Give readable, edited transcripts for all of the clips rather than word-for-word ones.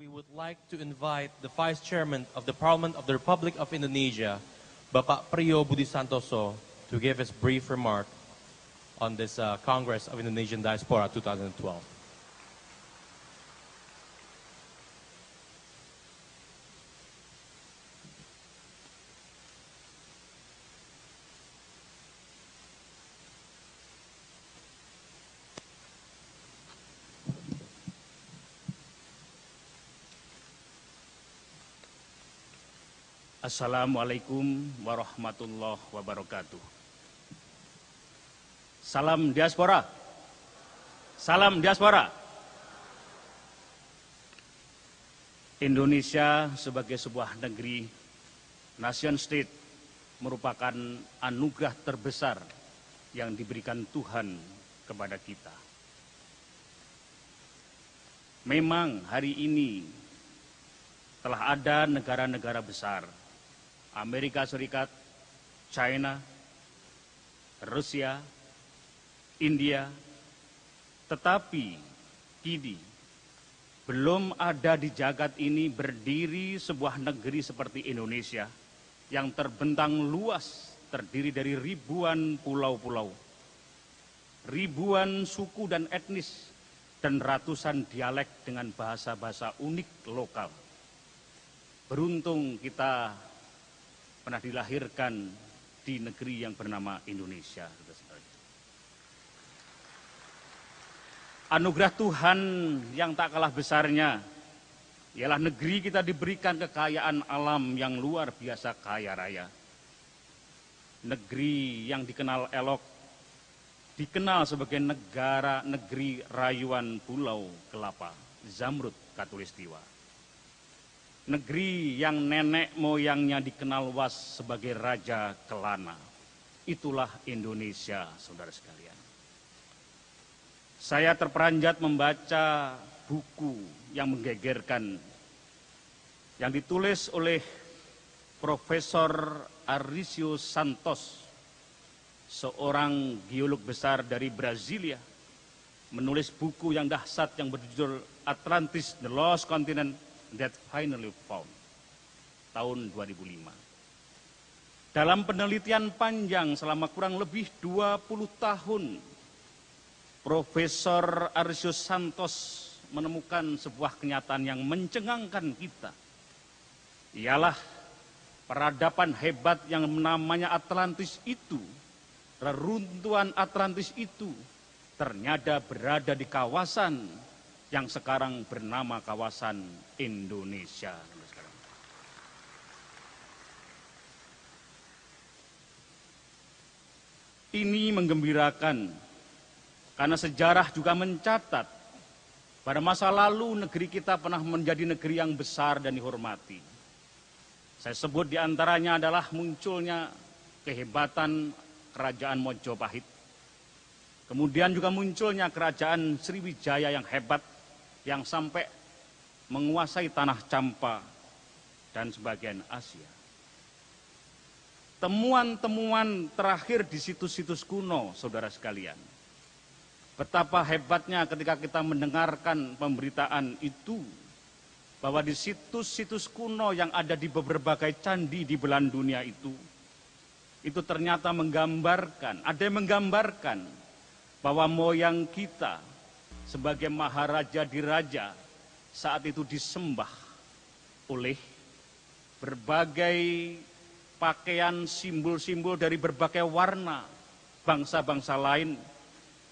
we would like to invite the Vice Chairman of the Parliament of the Republic of Indonesia, Bapak Priyo Budi Santoso, to give his brief remark on this Congress of Indonesian Diaspora 2012. Assalamualaikum warahmatullahi wabarakatuh. Salam diaspora. Salam diaspora. Indonesia sebagai sebuah negeri, nation state, merupakan anugerah terbesar yang diberikan Tuhan kepada kita. Memang hari ini telah ada negara-negara besar, Amerika Serikat, China, Rusia, India, tetapi kini belum ada di jagat ini berdiri sebuah negeri seperti Indonesia yang terbentang luas, terdiri dari ribuan pulau-pulau, ribuan suku dan etnis, dan ratusan dialek dengan bahasa-bahasa unik lokal. Beruntung kita pernah dilahirkan di negeri yang bernama Indonesia. Anugerah Tuhan yang tak kalah besarnya ialah negeri kita diberikan kekayaan alam yang luar biasa kaya raya. Negeri yang dikenal elok, dikenal sebagai negeri rayuan pulau kelapa, Zamrud Khatulistiwa. Negeri yang nenek moyangnya dikenal luas sebagai Raja Kelana. Itulah Indonesia, saudara sekalian. Saya terperanjat membaca buku yang menggegerkan yang ditulis oleh Profesor Arisio Santos, seorang geolog besar dari Brasilia, menulis buku yang dahsyat yang berjudul Atlantis, The Lost Continent That Finally Found, tahun 2005. Dalam penelitian panjang selama kurang lebih 20 tahun, Profesor Arisio Santos menemukan sebuah kenyataan yang mencengangkan kita. Ialah peradaban hebat yang namanya Atlantis itu, reruntuhan Atlantis itu, ternyata berada di kawasan yang sekarang bernama kawasan Indonesia. Ini menggembirakan karena sejarah juga mencatat pada masa lalu negeri kita pernah menjadi negeri yang besar dan dihormati. Saya sebut diantaranya adalah munculnya kehebatan kerajaan Mojopahit. Kemudian juga munculnya kerajaan Sriwijaya yang hebat, yang sampai menguasai tanah Campa dan sebagian Asia. Temuan-temuan terakhir di situs-situs kuno, saudara sekalian. Betapa hebatnya ketika kita mendengarkan pemberitaan itu, bahwa di situs-situs kuno yang ada di berbagai candi di belahan dunia itu ternyata menggambarkan, ada yang menggambarkan bahwa moyang kita sebagai maharaja diraja saat itu disembah oleh berbagai pakaian simbol-simbol dari berbagai warna bangsa-bangsa lain.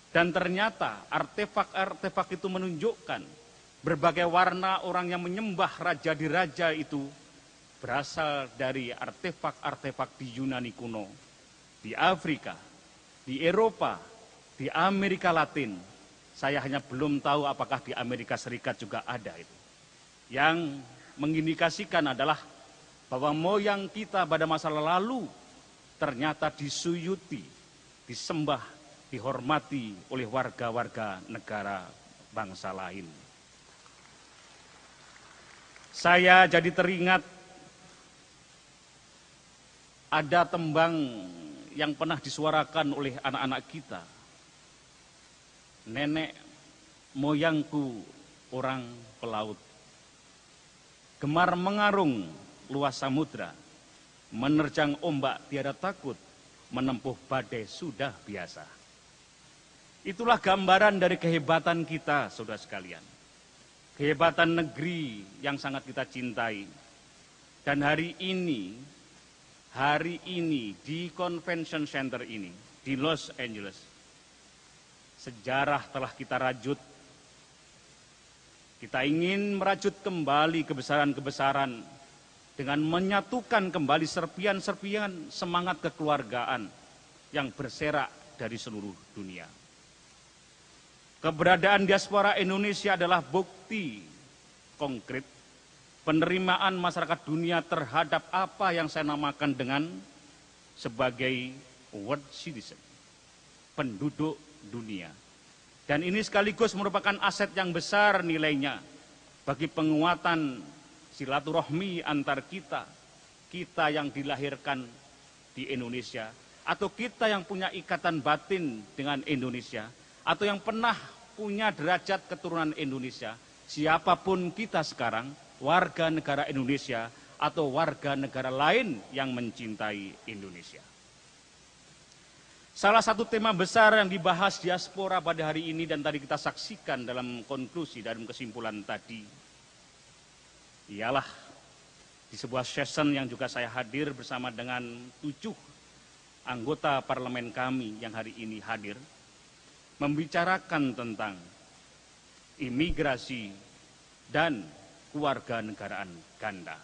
Dan ternyata artefak-artefak itu menunjukkan berbagai warna orang yang menyembah raja diraja itu berasal dari artefak-artefak di Yunani kuno, di Afrika, di Eropa, di Amerika Latin. Saya hanya belum tahu apakah di Amerika Serikat juga ada itu. Yang mengindikasikan adalah bahwa moyang kita pada masa lalu ternyata disuyuti, disembah, dihormati oleh warga-warga negara bangsa lain. Saya jadi teringat ada tembang yang pernah disuarakan oleh anak-anak kita. Nenek moyangku orang pelaut, gemar mengarung luas samudra, menerjang ombak tiada takut, menempuh badai sudah biasa. Itulah gambaran dari kehebatan kita, saudara sekalian. Kehebatan negeri yang sangat kita cintai. Dan hari ini di Convention Center ini, di Los Angeles, sejarah telah kita rajut. Kita ingin merajut kembali kebesaran-kebesaran dengan menyatukan kembali serpian-serpian semangat kekeluargaan yang berserak dari seluruh dunia. Keberadaan diaspora Indonesia adalah bukti konkret penerimaan masyarakat dunia terhadap apa yang saya namakan dengan sebagai world citizen, penduduk dunia. Dan ini sekaligus merupakan aset yang besar nilainya bagi penguatan silaturahmi antar kita yang dilahirkan di Indonesia, atau kita yang punya ikatan batin dengan Indonesia, atau yang pernah punya derajat keturunan Indonesia, siapapun kita sekarang, warga negara Indonesia atau warga negara lain yang mencintai Indonesia. Salah satu tema besar yang dibahas diaspora pada hari ini dan tadi kita saksikan dalam konklusi, dalam kesimpulan tadi, ialah di sebuah session yang juga saya hadir bersama dengan 7 anggota parlemen kami yang hari ini hadir, membicarakan tentang imigrasi dan kewarganegaraan ganda.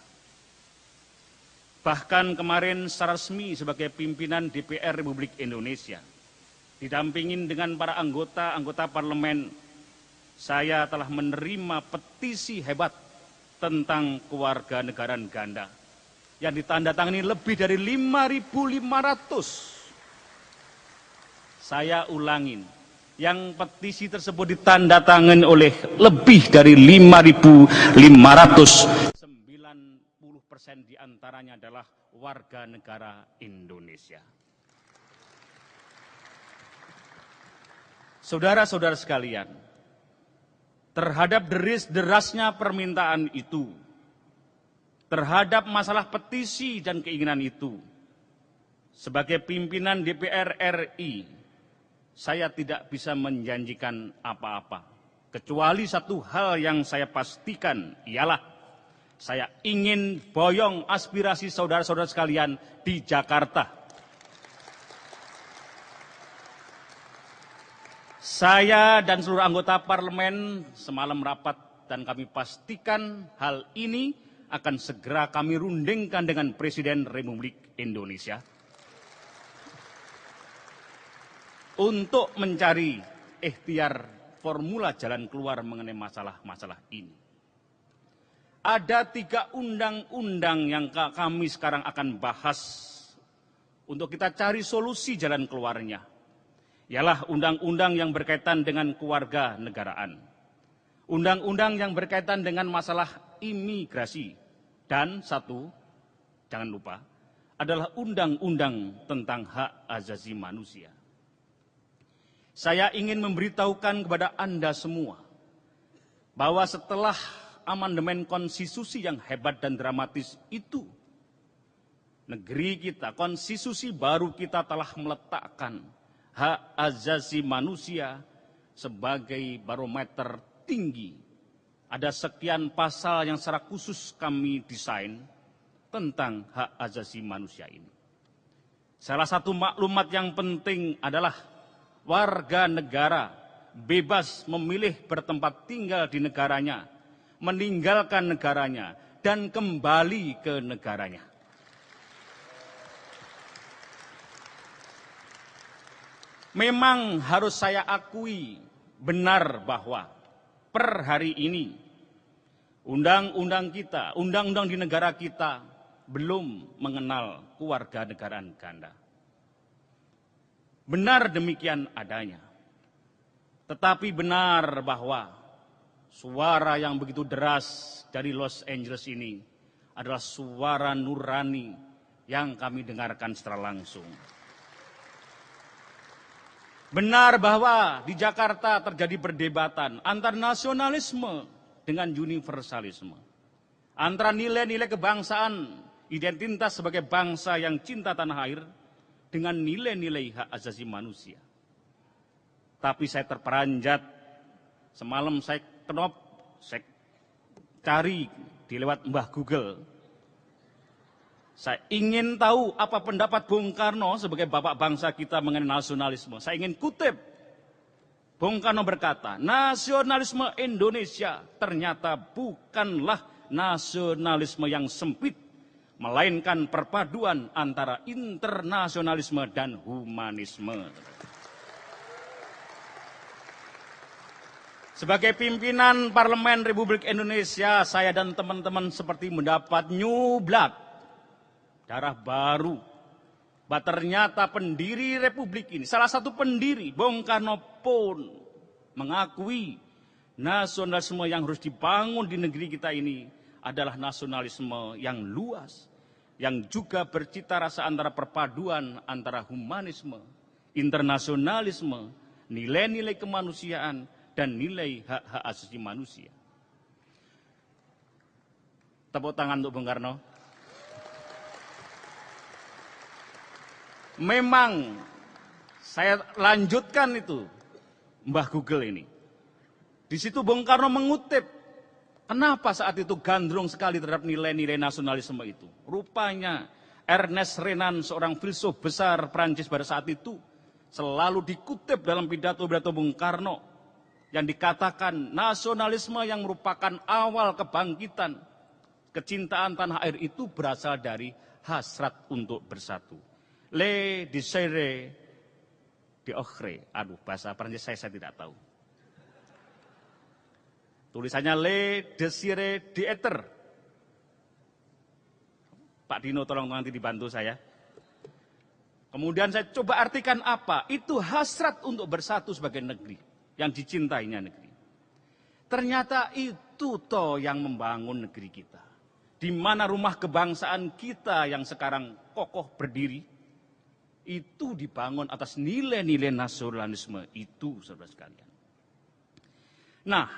Bahkan kemarin secara resmi sebagai pimpinan DPR Republik Indonesia, didampingin dengan para anggota parlemen, saya telah menerima petisi hebat tentang kewarganegaraan ganda yang ditandatangani lebih dari 5.500. Saya ulangin, yang petisi tersebut ditandatangani oleh lebih dari 5.500. 90% diantaranya adalah warga negara Indonesia. Saudara-saudara sekalian, terhadap derasnya permintaan itu, terhadap masalah petisi dan keinginan itu, sebagai pimpinan DPR RI, saya tidak bisa menjanjikan apa-apa, kecuali satu hal yang saya pastikan, ialah saya ingin boyong aspirasi saudara-saudara sekalian di Jakarta. Saya dan seluruh anggota parlemen semalam rapat dan kami pastikan hal ini akan segera kami rundingkan dengan Presiden Republik Indonesia untuk mencari ikhtiar formula jalan keluar mengenai masalah-masalah ini. Ada 3 undang-undang yang kami sekarang akan bahas untuk kita cari solusi jalan keluarnya. Ialah undang-undang yang berkaitan dengan kewarganegaraan, undang-undang yang berkaitan dengan masalah imigrasi, dan satu, jangan lupa, adalah undang-undang tentang hak asasi manusia. Saya ingin memberitahukan kepada Anda semua bahwa setelah amandemen konstitusi yang hebat dan dramatis itu, negeri kita, konstitusi baru kita telah meletakkan hak asasi manusia sebagai barometer tinggi. Ada sekian pasal yang secara khusus kami desain tentang hak asasi manusia ini. Salah satu maklumat yang penting adalah warga negara bebas memilih bertempat tinggal di negaranya, meninggalkan negaranya, dan kembali ke negaranya. Memang harus saya akui benar bahwa per hari ini undang-undang kita, undang-undang di negara kita belum mengenal kewarganegaraan ganda. Benar demikian adanya. Tetapi benar bahwa suara yang begitu deras dari Los Angeles ini adalah suara nurani yang kami dengarkan secara langsung. Benar bahwa di Jakarta terjadi perdebatan antara nasionalisme dengan universalisme, antara nilai-nilai kebangsaan, identitas sebagai bangsa yang cinta tanah air, dengan nilai-nilai hak asasi manusia. Tapi saya terperanjat, semalam saya cari di lewat Mbah Google. Saya ingin tahu apa pendapat Bung Karno sebagai bapak bangsa kita mengenai nasionalisme. Saya ingin kutip. Bung Karno berkata, nasionalisme Indonesia ternyata bukanlah nasionalisme yang sempit, melainkan perpaduan antara internasionalisme dan humanisme. Sebagai pimpinan Parlemen Republik Indonesia, saya dan teman-teman seperti mendapat new blood, darah baru. Bahwa ternyata pendiri Republik ini, salah satu pendiri, Bung Karno pun mengakui nasionalisme yang harus dibangun di negeri kita ini adalah nasionalisme yang luas, yang juga bercita rasa antara perpaduan antara humanisme, internasionalisme, nilai-nilai kemanusiaan, dan nilai hak-hak asasi manusia. Tepuk tangan untuk Bung Karno. Memang saya lanjutkan itu, Mbah Google ini. Di situ Bung Karno mengutip, kenapa saat itu gandrung sekali terhadap nilai-nilai nasionalisme itu. Rupanya Ernest Renan, seorang filsuf besar Prancis pada saat itu, selalu dikutip dalam pidato-pidato Bung Karno, yang dikatakan nasionalisme yang merupakan awal kebangkitan, kecintaan tanah air itu berasal dari hasrat untuk bersatu. Le désir d'être. Aduh, bahasa Prancis saya tidak tahu. Tulisannya le désir d'être. Pak Dino tolong nanti dibantu saya. Kemudian saya coba artikan apa? Itu hasrat untuk bersatu sebagai negeri yang dicintainya negeri. Ternyata itu toh yang membangun negeri kita. Di mana rumah kebangsaan kita yang sekarang kokoh berdiri, itu dibangun atas nilai-nilai nasionalisme itu, saudara sekalian. Nah,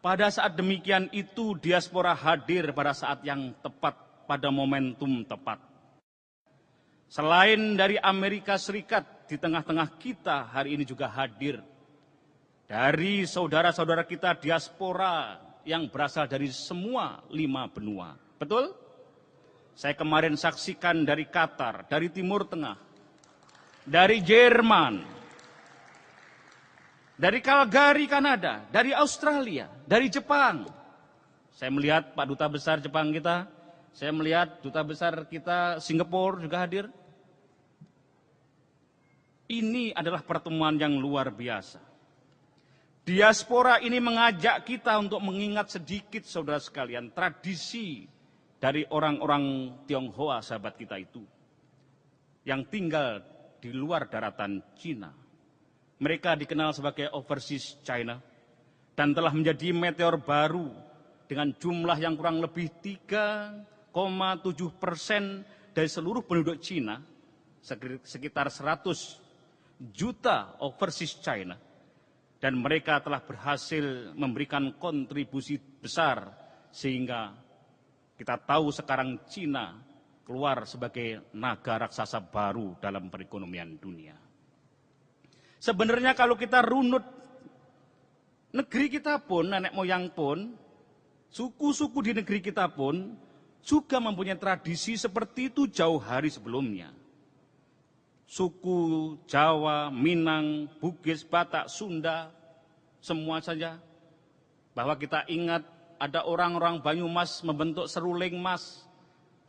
pada saat demikian itu diaspora hadir pada saat yang tepat, pada momentum tepat. Selain dari Amerika Serikat, di tengah-tengah kita hari ini juga hadir dari saudara-saudara kita diaspora yang berasal dari semua 5 benua. Betul? Saya kemarin saksikan dari Qatar, dari Timur Tengah, dari Jerman, dari Calgary, Kanada, dari Australia, dari Jepang. Saya melihat Pak Duta Besar Jepang kita, saya melihat Duta Besar kita Singapura juga hadir. Ini adalah pertemuan yang luar biasa. Diaspora ini mengajak kita untuk mengingat sedikit, saudara sekalian, tradisi dari orang-orang Tionghoa, sahabat kita itu, yang tinggal di luar daratan Cina. Mereka dikenal sebagai Overseas China dan telah menjadi meteor baru dengan jumlah yang kurang lebih 3,7% dari seluruh penduduk Cina, sekitar 100 juta Overseas China. Dan mereka telah berhasil memberikan kontribusi besar sehingga kita tahu sekarang Cina keluar sebagai naga raksasa baru dalam perekonomian dunia. Sebenarnya kalau kita runut, negeri kita pun, nenek moyang pun, suku-suku di negeri kita pun juga mempunyai tradisi seperti itu jauh hari sebelumnya. Suku Jawa, Minang, Bugis, Batak, Sunda, semua saja. Bahwa kita ingat ada orang-orang Banyumas membentuk seruling mas.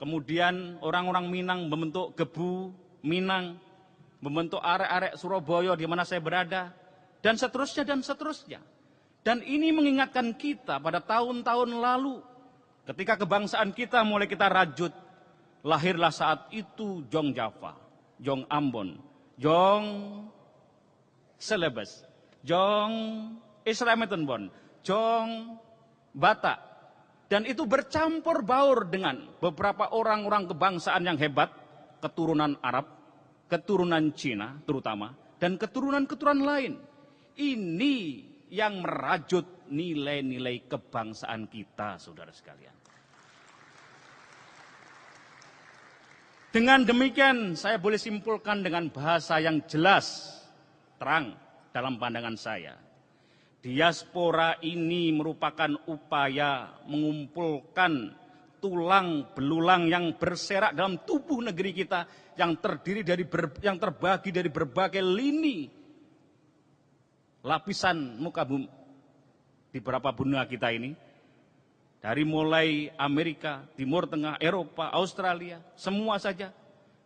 Kemudian orang-orang Minang membentuk Gebu Minang, membentuk arek-arek Surabaya di mana saya berada, dan seterusnya dan seterusnya. Dan ini mengingatkan kita pada tahun-tahun lalu, ketika kebangsaan kita mulai kita rajut, lahirlah saat itu Jong Java, Jong Ambon, Jong Celebes, Jong Isrametenbon, Jong Batak. Dan itu bercampur baur dengan beberapa orang-orang kebangsaan yang hebat, keturunan Arab, keturunan Cina terutama, dan keturunan-keturunan lain. Ini yang merajut nilai-nilai kebangsaan kita, saudara sekalian. Dengan demikian, saya boleh simpulkan dengan bahasa yang jelas, terang dalam pandangan saya. Diaspora ini merupakan upaya mengumpulkan tulang belulang yang berserak dalam tubuh negeri kita yang yang terbagi dari berbagai lini lapisan muka bumi di beberapa benua kita ini. Dari mulai Amerika, Timur Tengah, Eropa, Australia, semua saja.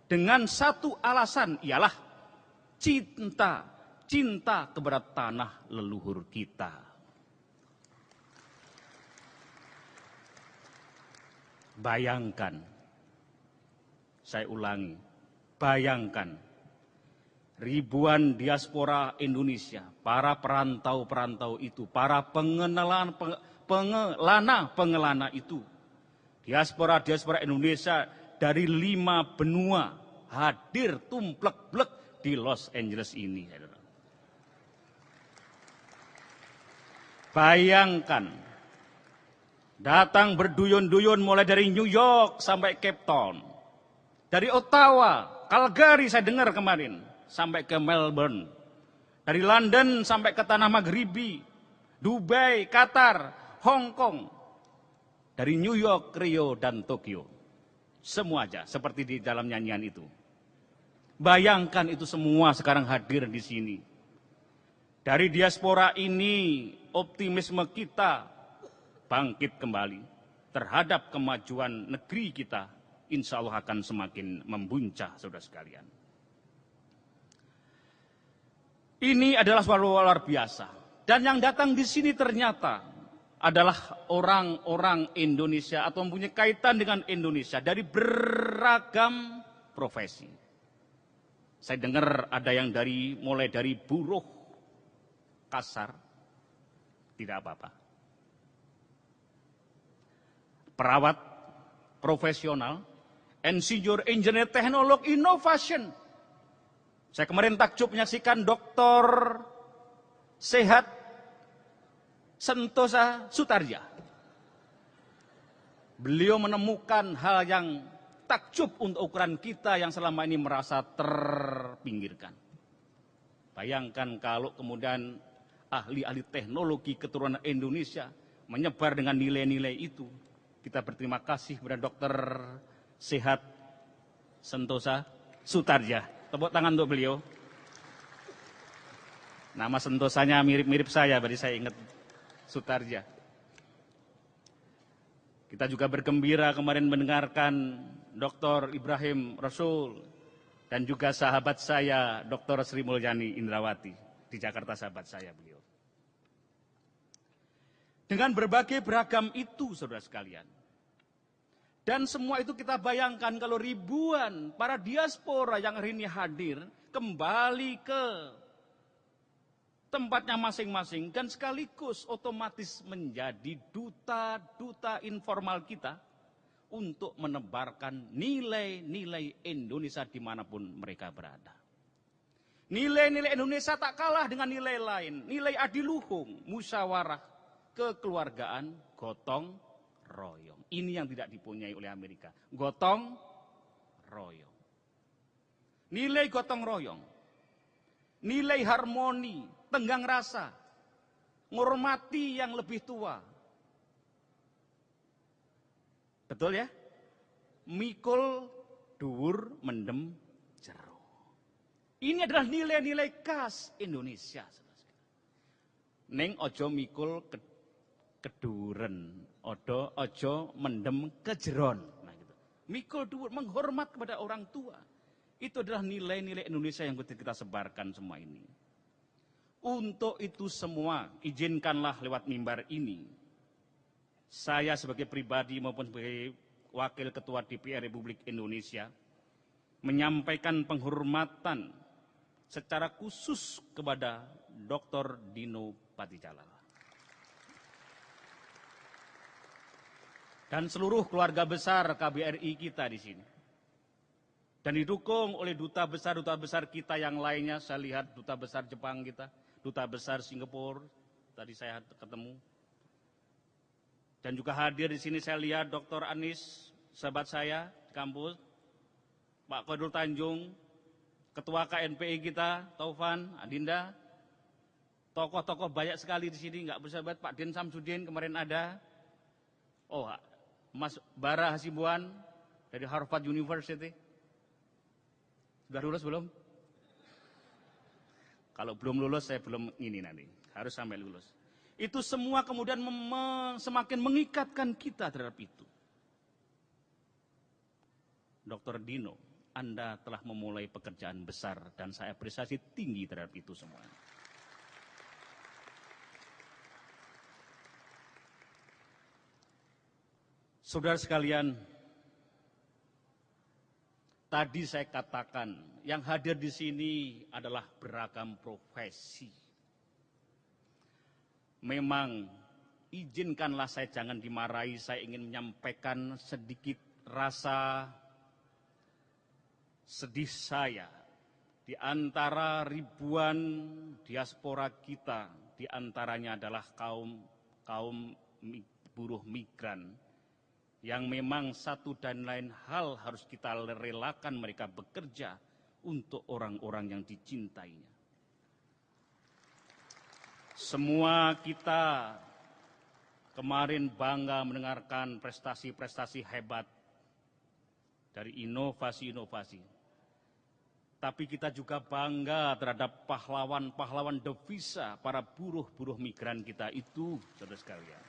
Dengan satu alasan, ialah cinta kepada tanah leluhur kita. Bayangkan, saya ulangi, bayangkan, ribuan diaspora Indonesia, para perantau-perantau itu, para pengelana itu, diaspora Indonesia dari 5 benua hadir tumplek-blek di Los Angeles ini. Bayangkan, datang berduyun-duyun mulai dari New York sampai Cape Town, dari Ottawa, Calgary saya dengar kemarin, sampai ke Melbourne, dari London sampai ke Tanah Maghribi, Dubai, Qatar, Hong Kong, dari New York, Rio, dan Tokyo. Semua aja seperti di dalam nyanyian itu. Bayangkan itu semua sekarang hadir di sini. Dari diaspora ini, optimisme kita bangkit kembali terhadap kemajuan negeri kita, insya Allah akan semakin membuncah, saudara sekalian. Ini adalah suatu luar biasa. Dan yang datang di sini ternyata adalah orang-orang Indonesia atau mempunyai kaitan dengan Indonesia dari beragam profesi. Saya dengar ada yang mulai dari buruh kasar, tidak apa-apa. Perawat profesional, insinyur, engineer, teknolog, innovation. Saya kemarin takjub menyaksikan Doktor Sehat Sentosa Sutarja. Beliau menemukan hal yang takjub untuk ukuran kita yang selama ini merasa terpinggirkan. Bayangkan kalau kemudian ahli-ahli teknologi keturunan Indonesia menyebar dengan nilai-nilai itu. Kita berterima kasih kepada Dokter Sehat Sentosa Sutarja. Tepuk tangan untuk beliau. Nama Sentosanya mirip-mirip saya, berarti saya ingat Sutarja. Kita juga bergembira kemarin mendengarkan Dr. Ibrahim Rasul dan juga sahabat saya Dr. Sri Mulyani Indrawati di Jakarta, sahabat saya beliau. Dengan berbagai beragam itu, saudara sekalian. Dan semua itu kita bayangkan kalau ribuan para diaspora yang hari ini hadir kembali ke tempatnya masing-masing dan sekaligus otomatis menjadi duta-duta informal kita untuk menebarkan nilai-nilai Indonesia dimanapun mereka berada. Nilai-nilai Indonesia tak kalah dengan nilai lain, nilai adiluhung, musyawarah, kekeluargaan, gotong royong. Ini yang tidak dipunyai oleh Amerika, gotong royong. Nilai gotong royong, nilai harmoni, tenggang rasa, menghormati yang lebih tua. Betul ya? Mikul dhuwur mendem jero. Ini adalah nilai-nilai khas Indonesia. Neng ojo mikul keduren, ojo mendem kejeron. Nah, gitu. Mikul dhuwur, menghormat kepada orang tua. Itu adalah nilai-nilai Indonesia yang kita sebarkan semua ini. Untuk itu semua, izinkanlah lewat mimbar ini, saya sebagai pribadi maupun sebagai Wakil Ketua DPR Republik Indonesia, menyampaikan penghormatan secara khusus kepada Dr. Dino Patijalal. Dan seluruh keluarga besar KBRI kita di sini. Dan didukung oleh duta besar kita yang lainnya, saya lihat duta besar Jepang kita, duta besar Singapura, tadi saya ketemu. Dan juga hadir di sini saya lihat Dr. Anis, sahabat saya di kampus. Pak Khairul Tanjung, Ketua KNPI kita, Taufan, Adinda, tokoh-tokoh banyak sekali di sini, nggak bersahabat, Pak Din Samsudin kemarin ada, oh Mas Bara Hasibuan dari Harvard University, sudah lulus belum? Kalau belum lulus, saya belum ini nanti, harus sampai lulus. Itu semua kemudian semakin mengikatkan kita terhadap itu. Dr. Dino, Anda telah memulai pekerjaan besar dan saya apresiasi tinggi terhadap itu semua. Saudara sekalian, tadi saya katakan yang hadir di sini adalah beragam profesi. Memang izinkanlah saya jangan dimarahi, saya ingin menyampaikan sedikit rasa sedih saya di antara ribuan diaspora kita, di antaranya adalah kaum buruh migran yang memang satu dan lain hal harus kita relakan mereka bekerja untuk orang-orang yang dicintainya. Semua kita kemarin bangga mendengarkan prestasi-prestasi hebat dari inovasi-inovasi. Tapi kita juga bangga terhadap pahlawan-pahlawan devisa para buruh-buruh migran kita itu, saudara sekalian.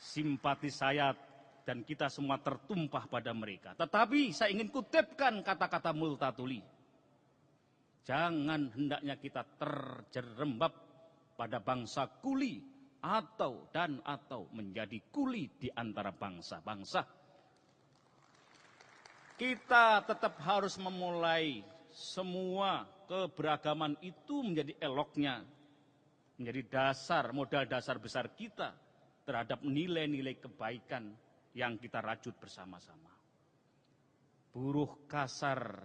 Simpati saya dan kita semua tertumpah pada mereka. Tetapi saya ingin kutipkan kata-kata Multatuli. Jangan hendaknya kita terjerembab pada bangsa kuli atau menjadi kuli di antara bangsa-bangsa. Kita tetap harus memulai semua keberagaman itu menjadi eloknya, menjadi dasar, modal dasar besar kita terhadap nilai-nilai kebaikan yang kita rajut bersama-sama. Buruh kasar,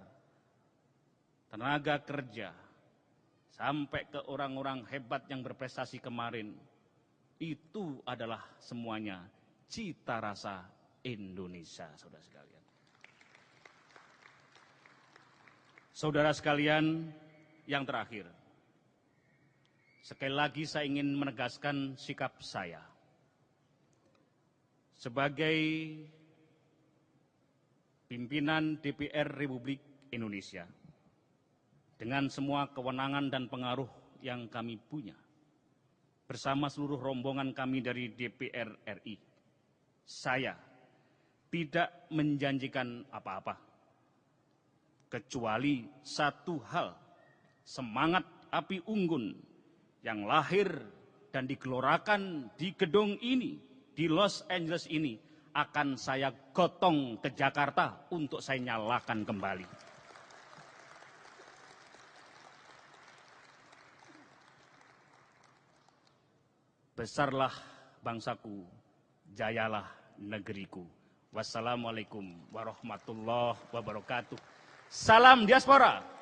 tenaga kerja, sampai ke orang-orang hebat yang berprestasi kemarin, itu adalah semuanya cita rasa Indonesia, saudara sekalian. Saudara sekalian, yang terakhir, sekali lagi saya ingin menegaskan sikap saya sebagai pimpinan DPR Republik Indonesia. Dengan semua kewenangan dan pengaruh yang kami punya, bersama seluruh rombongan kami dari DPR RI, saya tidak menjanjikan apa-apa, kecuali satu hal, semangat api unggun yang lahir dan digelorakan di gedung ini, di Los Angeles ini, akan saya gotong ke Jakarta untuk saya nyalakan kembali. Besarlah bangsaku, jayalah negeriku. Wassalamualaikum warahmatullahi wabarakatuh. Salam diaspora.